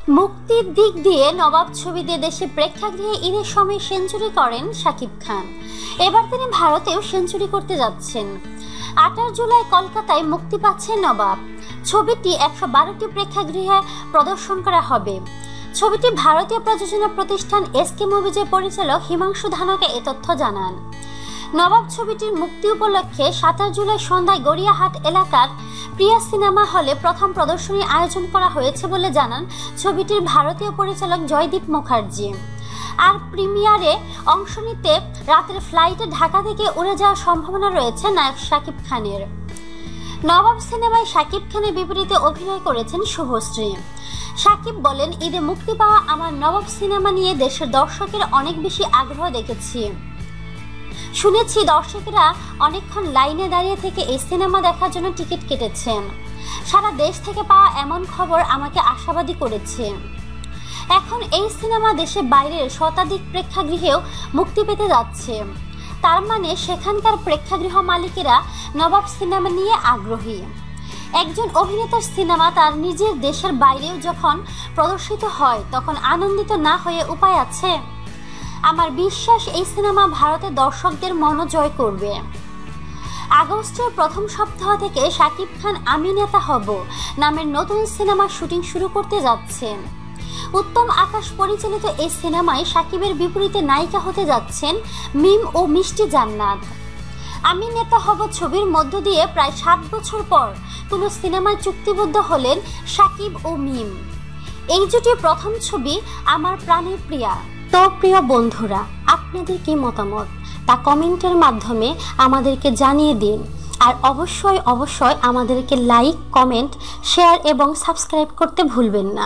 মুক্তির দিক দিয়ে নবাব ছবিতে দেশে প্রেক্ষাগৃহে ঈদের সময় সেঞ্চুরি করেন শাকিব খান। এবার তিনি ভারতেও সেঞ্চুরি করতে যাচ্ছেন। 28 জুলাই কলকাতায় মুক্তি পাচ্ছে নবাব। ছবিটি 112টি প্রেক্ষাগৃহে প্রদর্শন করা হবে। ছবিটি ভারতীয় প্রযোজনা প্রতিষ্ঠান এসকে মুভিজের পরিচালক হিমাংশু ধানকে এ তথ্য জানান। নবাব ছবিটির মুক্তি উপলক্ষে 27 জুলাই সন্ধ্যায় গড়িয়াহাট এলাকার প্রিয়া সিনেমা হলে প্রথম প্রদর্শনীর আয়োজন করা হয়েছে বলে জানান ছবিটির ভারতীয় পরিচালক জয়দীপ মুখার্জি। আর প্রিমিয়ারে অংশ নিতে রাতের ফ্লাইটে ঢাকা থেকে উড়ে যাওয়ার সম্ভাবনা রয়েছে নায়ক শাকিব খানের। নবাব সিনেমায় শাকিব খানের বিপরীতে অভিনয় করেছেন শুভশ্রী। শাকিব বলেন, ঈদে মুক্তি পাওয়া আমার নবাব সিনেমা নিয়ে দেশের দর্শকের অনেক বেশি আগ্রহ দেখেছি। শুনেছি দর্শকেরা অনেকক্ষণ লাইনে দাঁড়িয়ে থেকে এই সিনেমা দেখার জন্য টিকিট কেটেছেন। সারা দেশ থেকে পাওয়া এমন খবর আমাকে আশাবাদী করেছে। এখন এই সিনেমা দেশে বাইরের শতাধিক প্রেক্ষাগৃহেও মুক্তি পেতে যাচ্ছে। তার মানে সেখানকার প্রেক্ষাগৃহ মালিকেরা নবাব সিনেমা নিয়ে আগ্রহী। একজন অভিনেতার সিনেমা তার নিজের দেশের বাইরেও যখন প্রদর্শিত হয় তখন আনন্দিত না হয়ে উপায় আছে? আমার বিশ্বাস এই সিনেমা ভারতের দর্শকদের মন জয় করবে। আগস্টের প্রথম সপ্তাহ থেকে শাকিব খান আমি নেতা হব নামের নতুন সিনেমার শুটিং শুরু করতে যাচ্ছেন। উত্তম আকাশ পরিচালিত এই সিনেমায় শাকিবের বিপরীতে নায়িকা হতে যাচ্ছেন মিম ও মিষ্টি জান্নাত। আমি নেতা হব ছবির মধ্য দিয়ে প্রায় 7 বছর পর কোনো সিনেমায় চুক্তিবদ্ধ হলেন শাকিব ও মিম। এই জুটির প্রথম ছবি আমার প্রাণের প্রিয়া। তো প্রিয় বন্ধুরা, আপনাদের কি মতামত তা কমেন্টের মাধ্যমে আমাদেরকে জানিয়ে দিন। আর অবশ্যই আমাদেরকে লাইক, কমেন্ট, শেয়ার এবং সাবস্ক্রাইব করতে ভুলবেন না।